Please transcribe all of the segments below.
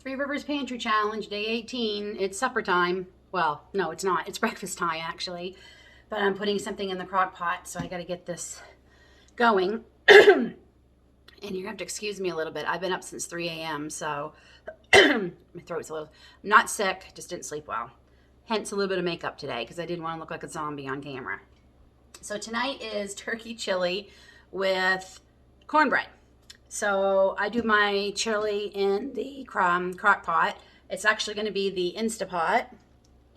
Three Rivers Pantry Challenge, day 18. It's supper time. Well, no, it's not. It's breakfast time, actually. But I'm putting something in the crock pot, so I got to get this going. And you have to excuse me a little bit. I've been up since 3 a.m., so my throat's a little... I'm not sick, just didn't sleep well. Hence a little bit of makeup today, because I didn't want to look like a zombie on camera. So tonight is turkey chili with cornbread. So I do my chili in the crock pot. It's actually going to be the Instapot.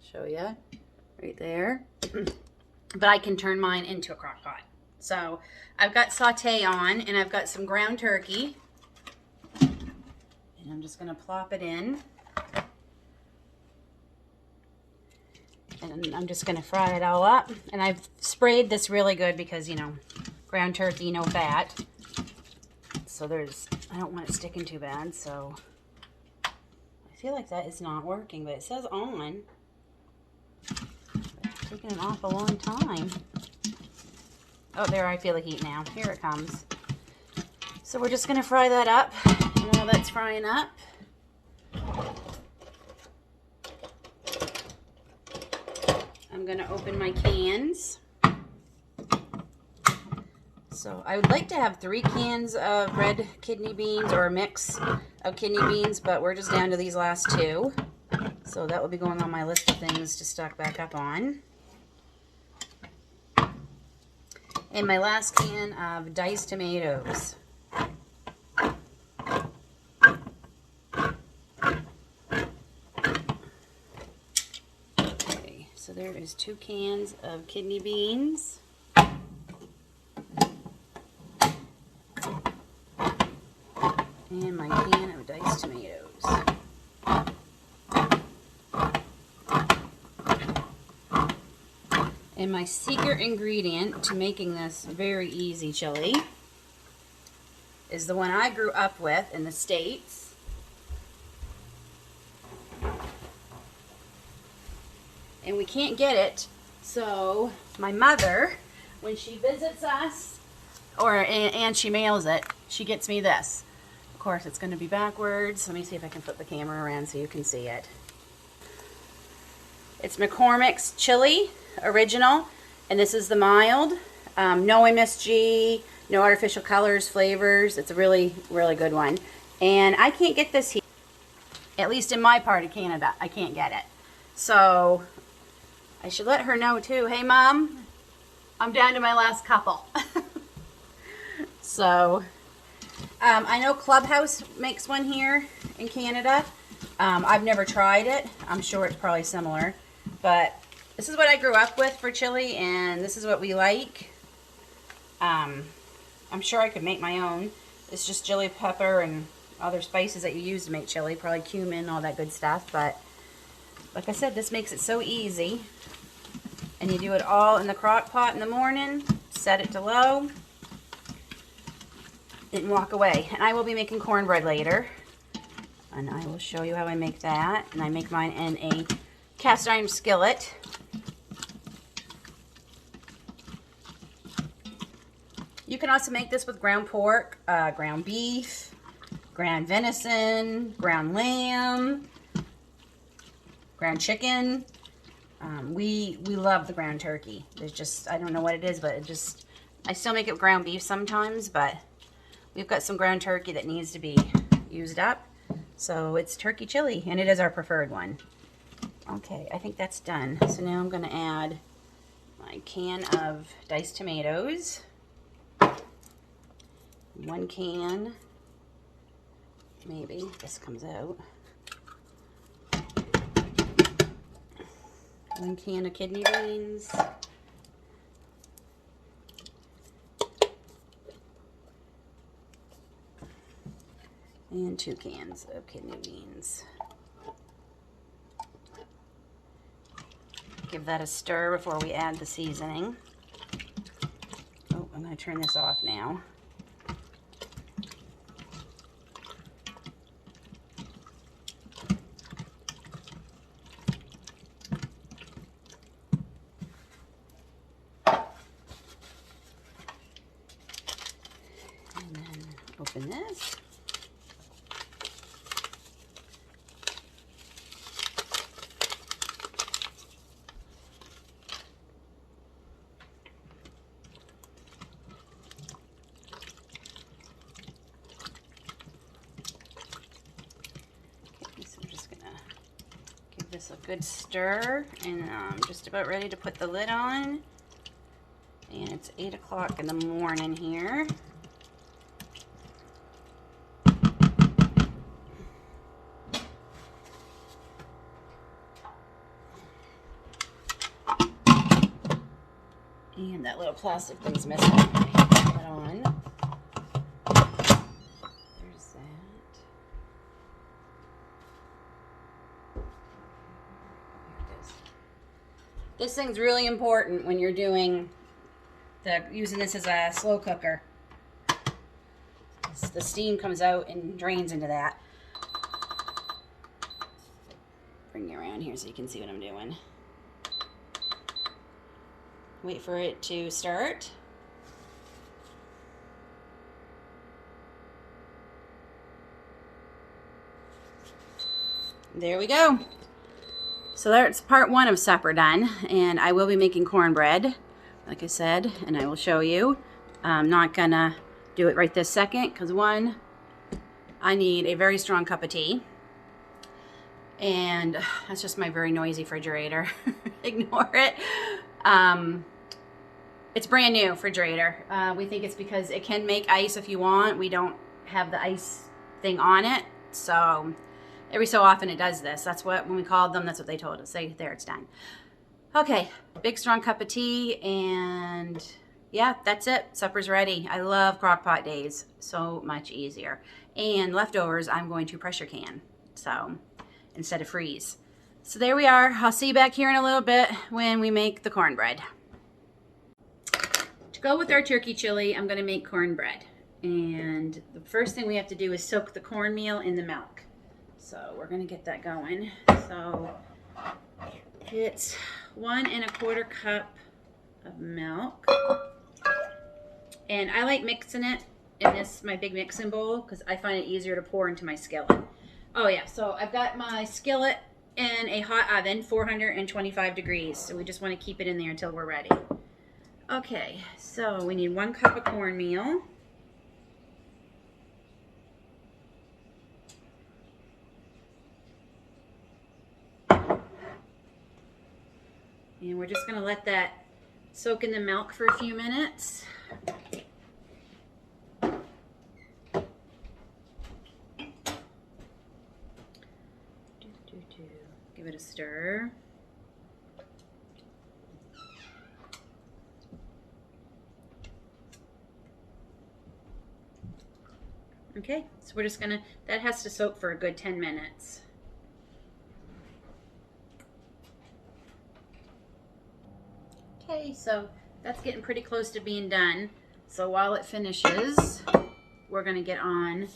Show you right there. But I can turn mine into a crock pot. So I've got saute on, and I've got some ground turkey. And I'm just going to plop it in. And I'm just going to fry it all up. And I've sprayed this really good because, you know, ground turkey, no fat. So I don't want it sticking too bad, so I feel like that is not working, but it says on. It's taking an awful long time. Oh, there, I feel the heat now. Here it comes. So we're just going to fry that up. And while that's frying up, I'm going to open my cans. So I would like to have 3 cans of red kidney beans or a mix of kidney beans, but we're just down to these last 2. So that will be going on my list of things to stock back up on. And my last can of diced tomatoes. Okay, so there is 2 cans of kidney beans. And my can of diced tomatoes. And my secret ingredient to making this very easy chili is the one I grew up with in the States. And we can't get it, so my mother, when she visits us, and she mails it, she gets me this. Of course, it's going to be backwards. Let me see if I can flip the camera around so you can see it. It's McCormick's Chili Original, and this is the mild. No MSG, no artificial colors, flavors. It's a really, really good one. And I can't get this here, at least in my part of Canada. I can't get it. So I should let her know too. Hey, Mom, I'm down to my last couple. So... I know Clubhouse makes one here in Canada. I've never tried it. I'm sure it's probably similar. But this is what I grew up with for chili, and this is what we like. I'm sure I could make my own. It's just chili pepper and other spices that you use to make chili. Probably cumin, all that good stuff. But like I said, this makes it so easy. And you do it all in the crock pot in the morning. Set it to low. And walk away. And I will be making cornbread later, and I will show you how I make that. And I make mine in a cast iron skillet. You can also make this with ground pork, ground beef, ground venison, ground lamb, ground chicken. We love the ground turkey. There's just, I don't know what it is, but I still make it with ground beef sometimes, but we've got some ground turkey that needs to be used up. So it's turkey chili, and it is our preferred one. Okay, I think that's done. So now I'm going to add my can of diced tomatoes. 1 can, maybe, this comes out. 1 can of kidney beans. And 2 cans of kidney beans. Give that a stir before we add the seasoning. Oh, I'm going to turn this off now. And then open this. Give this a good stir, and I'm just about ready to put the lid on. And it's 8 o'clock in the morning here. And that little plastic thing's missing. Put it on. There's that. Here it is. This thing's really important when you're doing using this as a slow cooker. The steam comes out and drains into that. Bring you around here so you can see what I'm doing. Wait for it to start. There we go. So that's part one of supper done, and I will be making cornbread, like I said, and I will show you. I'm not gonna do it right this second because one, I need a very strong cup of tea, and that's just my very noisy refrigerator. Ignore it. It's brand new refrigerator. We think it's because it can make ice if you want. We don't have the ice thing on it, so every so often it does this. That's what, when we called them, that's what they told us. Say, there, it's done. Okay, big strong cup of tea, and yeah, that's it. Supper's ready. I love crock pot days. So much easier. And leftovers, I'm going to pressure can, so instead of freeze. So there we are. I'll see you back here in a little bit when we make the cornbread. To go with our turkey chili, I'm going to make cornbread. And the first thing we have to do is soak the cornmeal in the milk. So we're going to get that going. So it's 1 1/4 cup of milk. And I like mixing it in this, my big mixing bowl, because I find it easier to pour into my skillet. Oh yeah, so I've got my skillet in a hot oven, 425 degrees. So we just want to keep it in there until we're ready. Okay, so we need 1 cup of cornmeal. And we're just gonna let that soak in the milk for a few minutes. Give it a stir. Okay, so we're just gonna, that has to soak for a good 10 minutes. Okay, so that's getting pretty close to being done. So while it finishes, we're gonna get on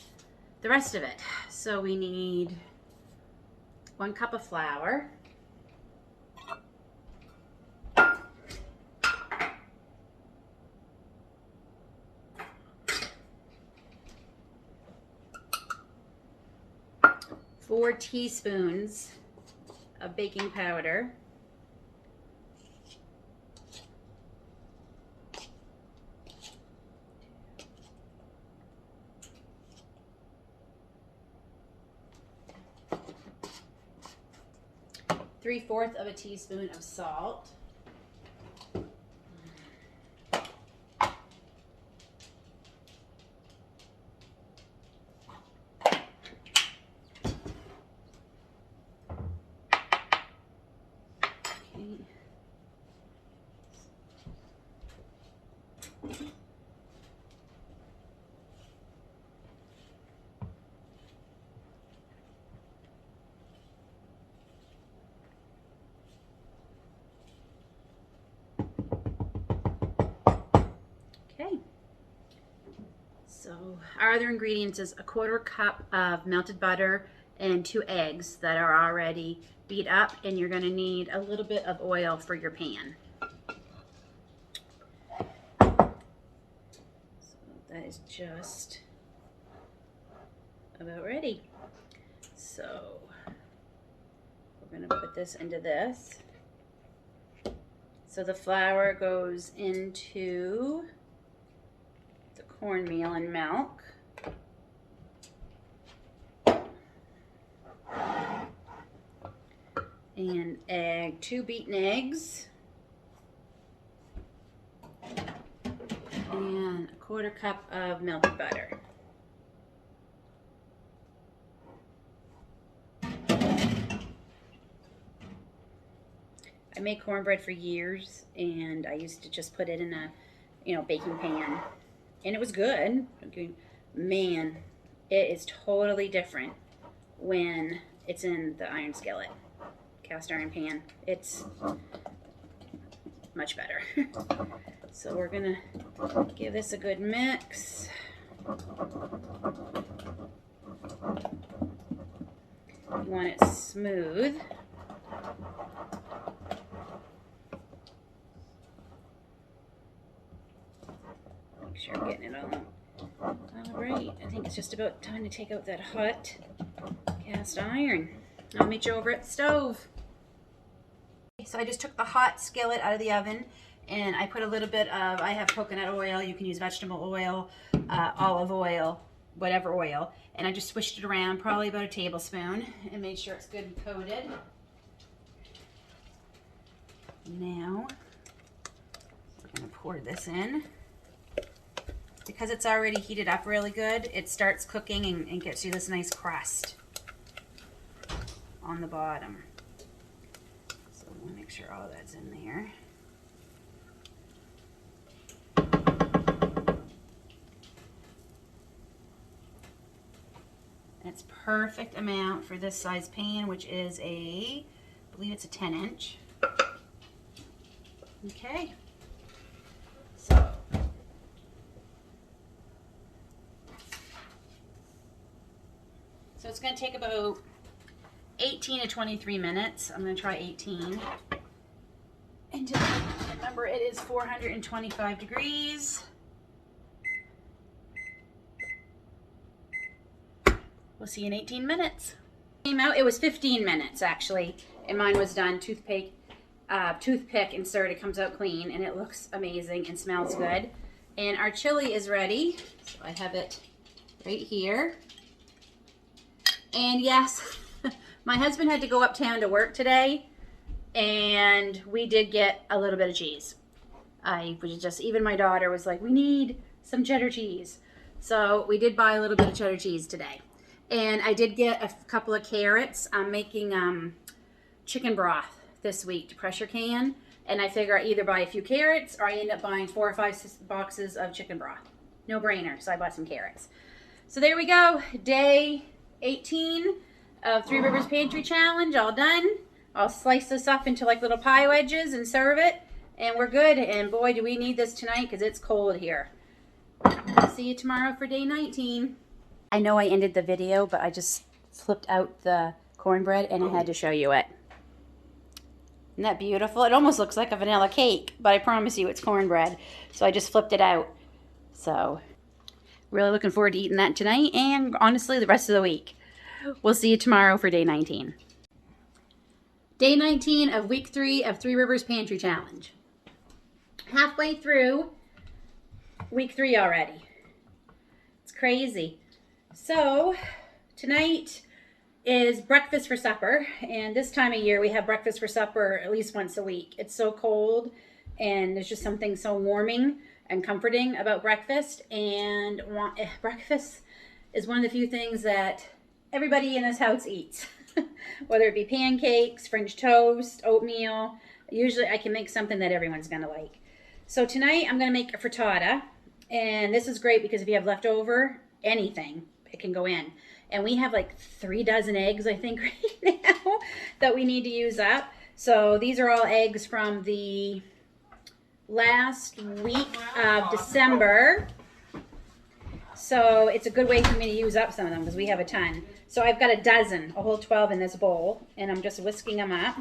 the rest of it. So we need 1 cup of flour. Four teaspoons of baking powder. 3/4 of a teaspoon of salt. Okay, so our other ingredients is 1/4 cup of melted butter and 2 eggs that are already beat up, and you're going to need a little bit of oil for your pan. So that is just about ready. So we're going to put this into this. So the flour goes into the cornmeal and milk. and egg, 2 beaten eggs, and a 1/4 cup of melted butter. I made cornbread for years, and I used to just put it in a, baking pan, and it was good. Man, it is totally different when it's in the iron skillet, cast iron pan. It's much better. So we're gonna give this a good mix. You want it smooth. Make sure I'm getting it all right. I think it's just about time to take out that hot cast iron. I'll meet you over at the stove. So I just took the hot skillet out of the oven, and I put a little bit of, I have coconut oil, you can use vegetable oil, olive oil, whatever oil, and I just swished it around, probably about a tablespoon, and made sure it's good and coated. Now, we're going to pour this in. Because it's already heated up really good, it starts cooking and gets you this nice crust on the bottom. So I want to make sure all that's in there. It's perfect amount for this size pan, which is I believe it's a 10-inch. Okay. So it's going to take about 18 to 23 minutes. I'm going to try 18. And just remember, it is 425 degrees. We'll see you in 18 minutes. Came out, it was 15 minutes actually, and mine was done. Toothpick inserted, comes out clean, and it looks amazing and smells good. And our chili is ready. So I have it right here. And yes, my husband had to go uptown to work today, and we did get a little bit of cheese. Even my daughter was like, we need some cheddar cheese. So we did buy a little bit of cheddar cheese today. And I did get a couple of carrots. I'm making chicken broth this week to pressure can. And I figure I either buy a few carrots or I end up buying 4 or 5 boxes of chicken broth. No brainer, so I bought some carrots. So there we go, day 18 of Three Rivers Pantry Challenge, all done. I'll slice this up into like little pie wedges and serve it, and we're good. And boy, do we need this tonight because it's cold here. I'll see you tomorrow for day 19. I know I ended the video, but I just flipped out the cornbread and I had to show you it. Isn't that beautiful? It almost looks like a vanilla cake, but I promise you it's cornbread. So I just flipped it out. So really looking forward to eating that tonight and honestly the rest of the week. We'll see you tomorrow for day 19. Day 19 of week 3 of Three Rivers Pantry Challenge. Halfway through week 3 already. It's crazy. So tonight is breakfast for supper, and this time of year we have breakfast for supper at least once a week. It's so cold, and there's just something so warming and comforting about breakfast, and breakfast is one of the few things that everybody in this house eats. Whether it be pancakes, French toast, oatmeal, usually I can make something that everyone's gonna like. So tonight I'm gonna make a frittata, and this is great because if you have leftover anything, it can go in. And we have like 3 dozen eggs, I think, right now that we need to use up. So these are all eggs from the last week of December. So it's a good way for me to use up some of them because we have a ton. So I've got a whole 12 in this bowl, and I'm just whisking them up,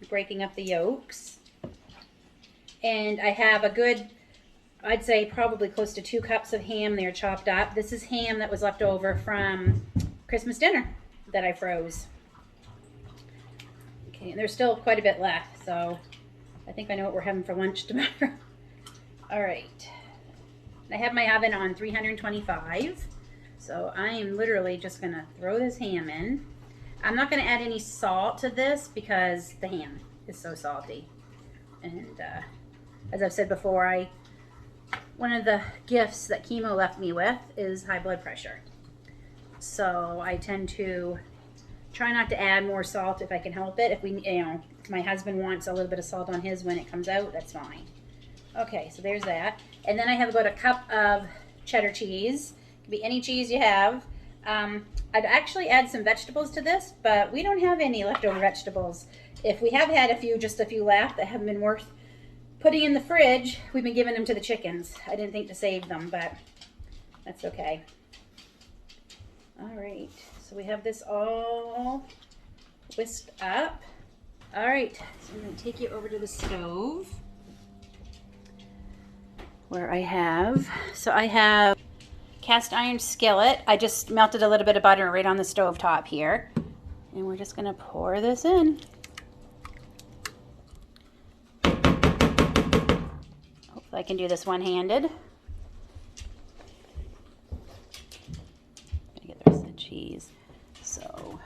breaking up the yolks. And I have a good, I'd say probably close to 2 cups of ham there chopped up. This is ham that was left over from Christmas dinner that I froze. Okay, and there's still quite a bit left, so I think I know what we're having for lunch tomorrow. All right. I have my oven on 325, so I am literally just gonna throw this ham in. I'm not going to add any salt to this because the ham is so salty. And as I've said before, one of the gifts that chemo left me with is high blood pressure. So I tend to try not to add more salt if I can help it. If my husband wants a little bit of salt on his when it comes out, that's fine. Okay, so there's that. And then I have about a cup of cheddar cheese. It can be any cheese you have. I'd actually add some vegetables to this, but we don't have any leftover vegetables. If we have had just a few left that haven't been worth putting in the fridge, we've been giving them to the chickens. I didn't think to save them, but that's okay. All right, so we have this all whisked up. All right, so I'm gonna take you over to the stove where I have cast iron skillet. I just melted a little bit of butter right on the stove top here. And we're just gonna pour this in. Hopefully I can do this one-handed. Gotta get the rest of the cheese. So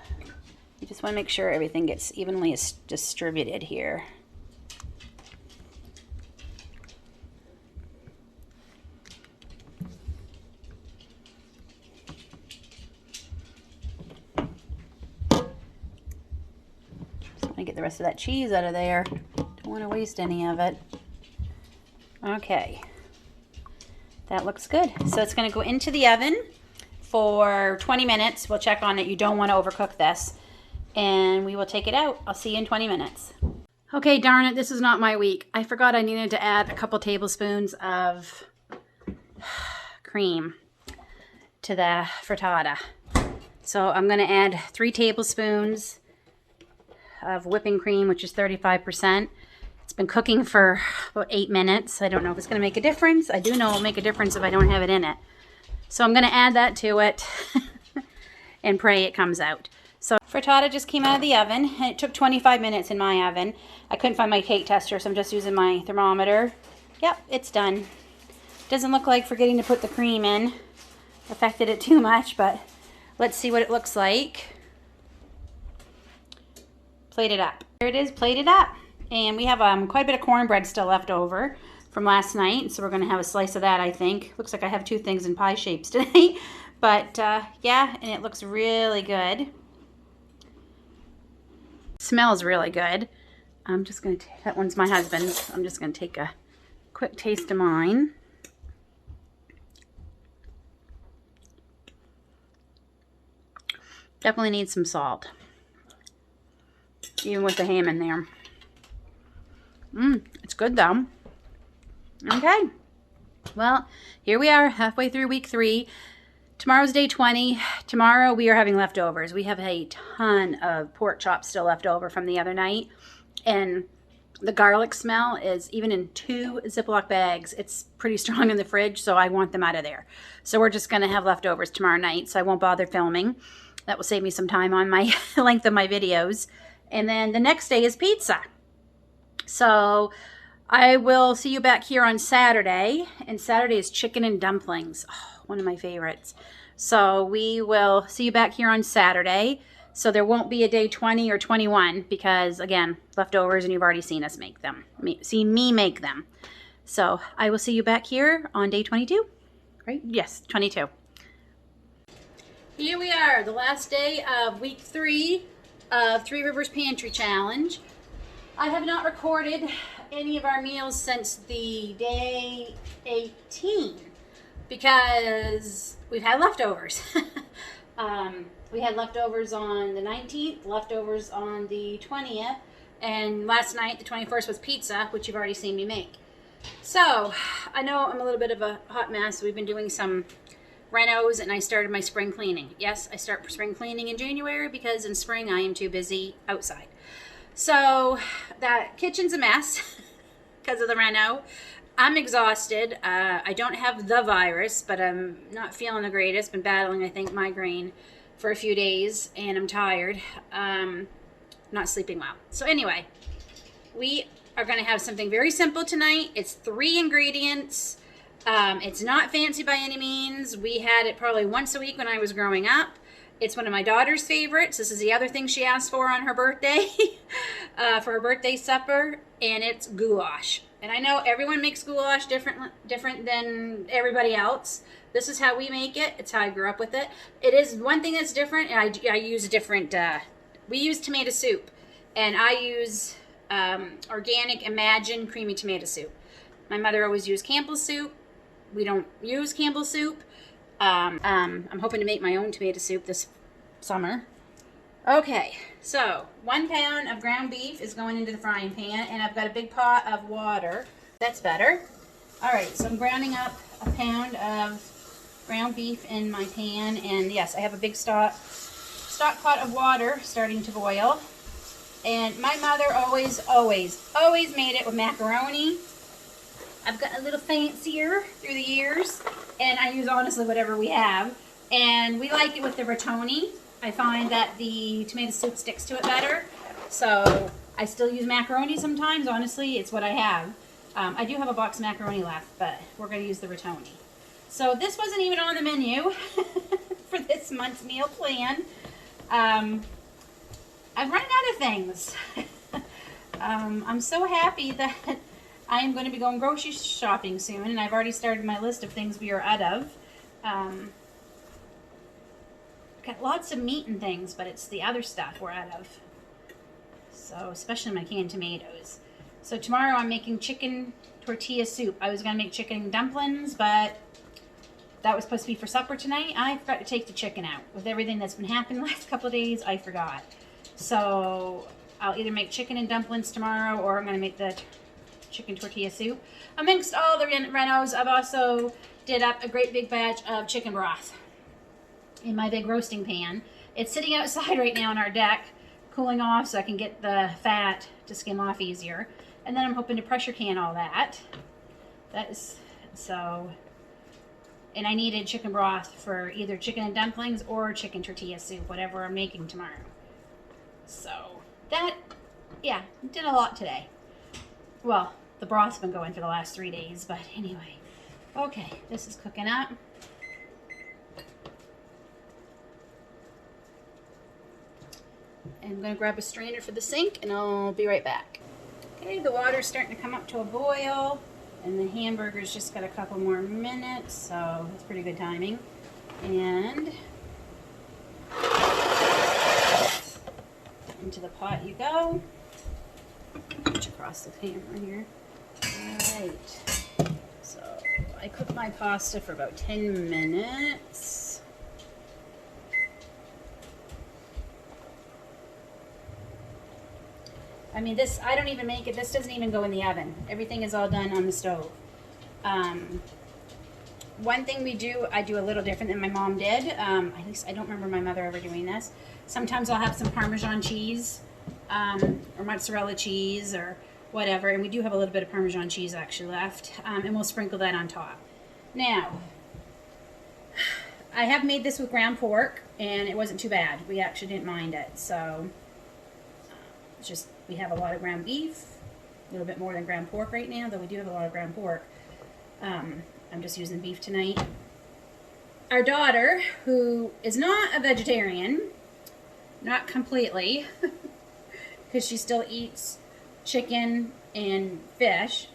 you just wanna make sure everything gets evenly distributed here. Get the rest of that cheese out of there. Don't want to waste any of it. Okay, that looks good. So it's going to go into the oven for 20 minutes. We'll check on it. You don't want to overcook this. And we will take it out. I'll see you in 20 minutes. Okay, darn it, this is not my week. I forgot I needed to add a couple tablespoons of cream to the frittata. So I'm going to add 3 tablespoons of whipping cream, which is 35%. It's been cooking for about 8 minutes. I don't know if it's going to make a difference. I do know it'll make a difference if I don't have it in it. So I'm going to add that to it and pray it comes out. So frittata just came out of the oven, and it took 25 minutes in my oven. I couldn't find my cake tester, so I'm just using my thermometer. Yep, it's done. Doesn't look like forgetting to put the cream in affected it too much, but let's see what it looks like. Plated up. There it is, plated up. And we have quite a bit of cornbread still left over from last night, so we're going to have a slice of that, I think. Looks like I have 2 things in pie shapes today. But yeah, and it looks really good. Smells really good. I'm just going to take, that one's my husband's. I'm just going to take a quick taste of mine. Definitely needs some salt. Even with the ham in there. It's good though. Okay. Well, here we are halfway through week 3. Tomorrow's day 20. Tomorrow we are having leftovers. We have a ton of pork chops still left over from the other night. And the garlic smell is, even in 2 Ziploc bags, it's pretty strong in the fridge, so I want them out of there. So we're just going to have leftovers tomorrow night, so I won't bother filming. That will save me some time on my length of my videos. And then the next day is pizza. So I will see you back here on Saturday. And Saturday is chicken and dumplings. Oh, one of my favorites. So we will see you back here on Saturday. So there won't be a day 20 or 21 because, again, leftovers, and you've already seen us make them. See me make them. So I will see you back here on day 22. Right? Yes, 22. Here we are, the last day of week 3 of 3 Rivers Pantry Challenge. I have not recorded any of our meals since the day 18 because we've had leftovers. We had leftovers on the 19th, leftovers on the 20th, and last night, the 21st, was pizza, which you've already seen me make. So, I know I'm a little bit of a hot mess. We've been doing some renos, and I started my spring cleaning. Yes, I start spring cleaning in January because in spring I am too busy outside. So, that kitchen's a mess because of the reno. I'm exhausted. I don't have the virus, but I'm not feeling the greatest. Been battling, I think, migraine for a few days, and I'm tired. Not sleeping well. So anyway, we are going to have something very simple tonight. It's 3 ingredients. It's not fancy by any means. We had it probably once a week when I was growing up, It's one of my daughter's favorites. This is the other thing she asked for on her birthday, for her birthday supper, and it's goulash. And I know everyone makes goulash different than everybody else. This is how we make it. It's how I grew up with it. It is one thing that's different. I use a different. We use tomato soup, and I use organic Imagine creamy tomato soup. My mother always used Campbell's soup. We don't use Campbell's soup. I'm hoping to make my own tomato soup this summer. Okay, so 1 pound of ground beef is going into the frying pan, and I've got a big pot of water. That's better. All right, so I'm grounding up a pound of ground beef in my pan, and yes, I have a big stock pot of water starting to boil. And my mother always made it with macaroni. I've gotten a little fancier through the years, and I use honestly whatever we have. And we like it with the rotoni. I find that the tomato soup sticks to it better. So I still use macaroni sometimes. Honestly, it's what I have. I do have a box of macaroni left, but we're going to use the rotoni. So this wasn't even on the menu for this month's meal plan. I've run out of things. I'm so happy that I am going to be going grocery shopping soon, and I've already started my list of things we are out of. Got lots of meat and things, but it's the other stuff we're out of. So, especially my canned tomatoes. So tomorrow I'm making chicken tortilla soup. I was going to make chicken dumplings, but that was supposed to be for supper tonight. I forgot to take the chicken out. With everything that's been happening the last couple of days, I forgot. So I'll either make chicken and dumplings tomorrow, or I'm going to make the chicken tortilla soup. Amongst all the renos, I've also did up a great big batch of chicken broth in my big roasting pan. It's sitting outside right now on our deck, cooling off so I can get the fat to skim off easier. And then I'm hoping to pressure can all that. That is so. And I needed chicken broth for either chicken and dumplings or chicken tortilla soup, whatever I'm making tomorrow. So that, yeah, did a lot today. Well, the broth's been going for the last 3 days, but anyway. Okay, this is cooking up. And I'm going to grab a strainer for the sink, and I'll be right back. Okay, the water's starting to come up to a boil, and the hamburger's just got a couple more minutes, so that's pretty good timing. And into the pot you go. Reach across the camera here. Alright, so I cooked my pasta for about 10 minutes. I mean, this, I don't even make it, this doesn't even go in the oven. Everything is all done on the stove. One thing we do, I do a little different than my mom did. At least I don't remember my mother ever doing this. Sometimes I'll have some Parmesan cheese, or mozzarella cheese, or whatever. And we do have a little bit of Parmesan cheese actually left. And we'll sprinkle that on top. Now, I have made this with ground pork, and it wasn't too bad. We actually didn't mind it. So, it's just, we have a lot of ground beef, a little bit more than ground pork right now, though we do have a lot of ground pork. I'm just using beef tonight. Our daughter, who is not a vegetarian, not completely, because she still eats chicken and fish,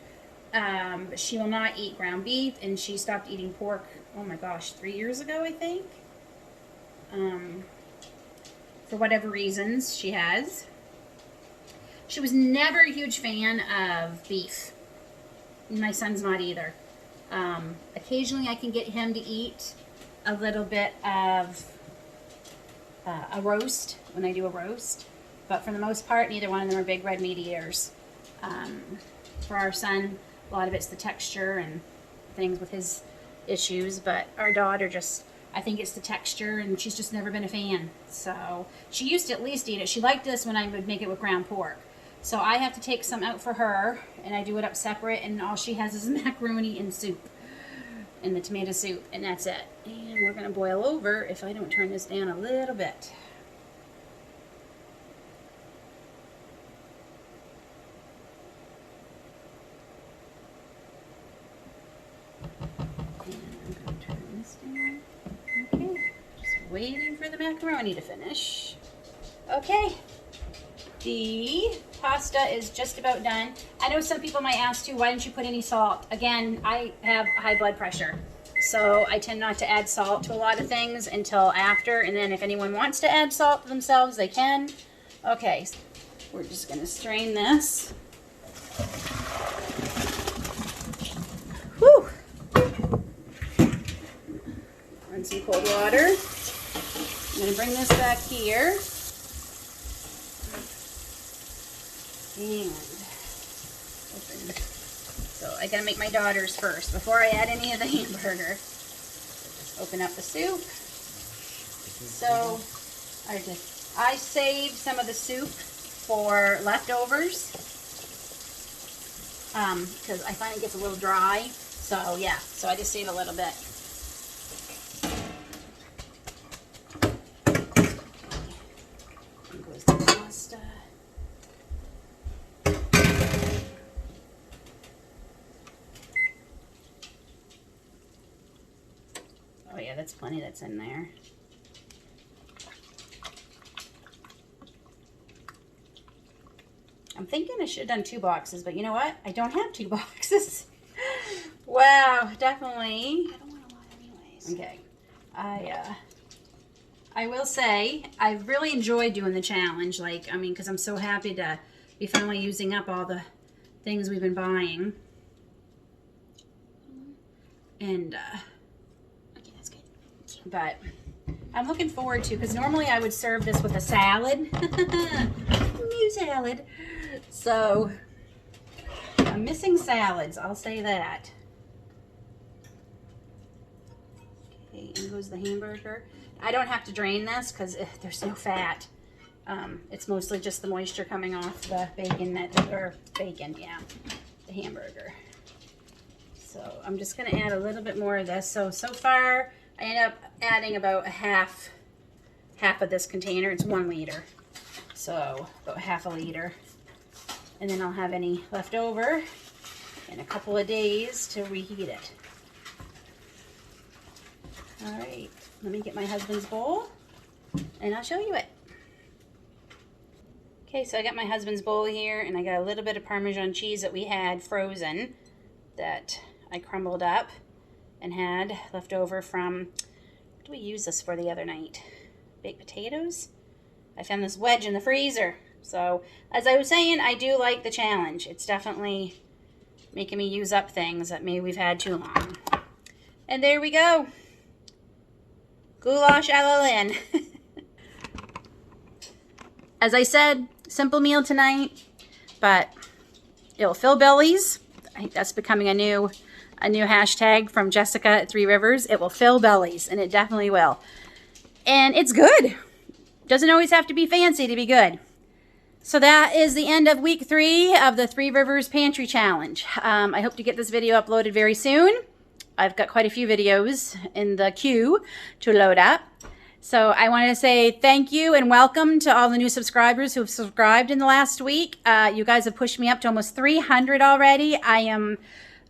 but she will not eat ground beef, and she stopped eating pork, oh my gosh, 3 years ago, I think. For whatever reasons she has. She was never a huge fan of beef. My son's not either. Occasionally I can get him to eat a little bit of a roast when I do a roast. But for the most part, neither one of them are big red meat eaters. For our son, a lot of it's the texture and things with his issues. But our daughter just, I think it's the texture, and she's just never been a fan. So she used to at least eat it. She liked this when I would make it with ground pork. So I have to take some out for her, and I do it up separate, and all she has is macaroni and soup, and the tomato soup, and that's it. And we're going to boil over if I don't turn this down a little bit. And I'm going to turn this down. Okay, just Waiting for the macaroni to finish. Okay. The pasta is just about done. I know some people might ask too, why didn't you put any salt? Again, I have high blood pressure, so I tend not to add salt to a lot of things until after, and then if anyone wants to add salt themselves, they can. Okay, we're just gonna strain this. Whew. Run some cold water. I'm gonna bring this back here. And open. So I gotta make my daughter's first before I add any of the hamburger. Just open up the soup. So I saved some of the soup for leftovers because I find it gets a little dry. So yeah, so I just save a little bit. Here goes the pasta. Oh yeah, that's plenty that's in there. I'm thinking I should have done 2 boxes, but you know what? I don't have 2 boxes. Wow, definitely. I don't want a lot anyways. Okay. I will say, I really enjoyed doing the challenge. Like, I mean, because I'm so happy to be finally using up all the things we've been buying. And, okay, that's good. But I'm looking forward to, because normally I would serve this with a salad. New salad. So, I'm missing salads, I'll say that. Okay, in goes the hamburger. I don't have to drain this because there's no fat. It's mostly just the moisture coming off the bacon, the hamburger. So, I'm just going to add a little bit more of this. So far, I end up adding about half of this container. It's 1 liter. So, about half a liter. And then I'll have any left over in a couple of days to reheat it. All right, let me get my husband's bowl and I'll show you it. Okay, so I got my husband's bowl here and I got a little bit of Parmesan cheese that we had frozen that I crumbled up and had left over from, what did we use this for the other night? Baked potatoes? I found this wedge in the freezer. So, as I was saying, I do like the challenge. It's definitely making me use up things that maybe we've had too long. And there we go. Goulash a la Lynn. As I said, simple meal tonight, but it'll fill bellies. I think that's becoming a new hashtag from Jessica at Three Rivers. It will fill bellies, and it definitely will. And it's good. Doesn't always have to be fancy to be good. So that is the end of week 3 of the Three Rivers Pantry Challenge. I hope to get this video uploaded very soon. I've got quite a few videos in the queue to load up. So I wanted to say thank you and welcome to all the new subscribers who have subscribed in the last week. You guys have pushed me up to almost 300 already. I am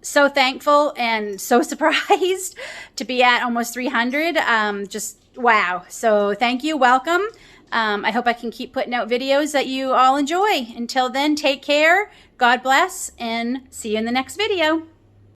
so thankful and so surprised to be at almost 300. Just wow. So thank you. Welcome. I hope I can keep putting out videos that you all enjoy. Until then, take care, God bless, and see you in the next video.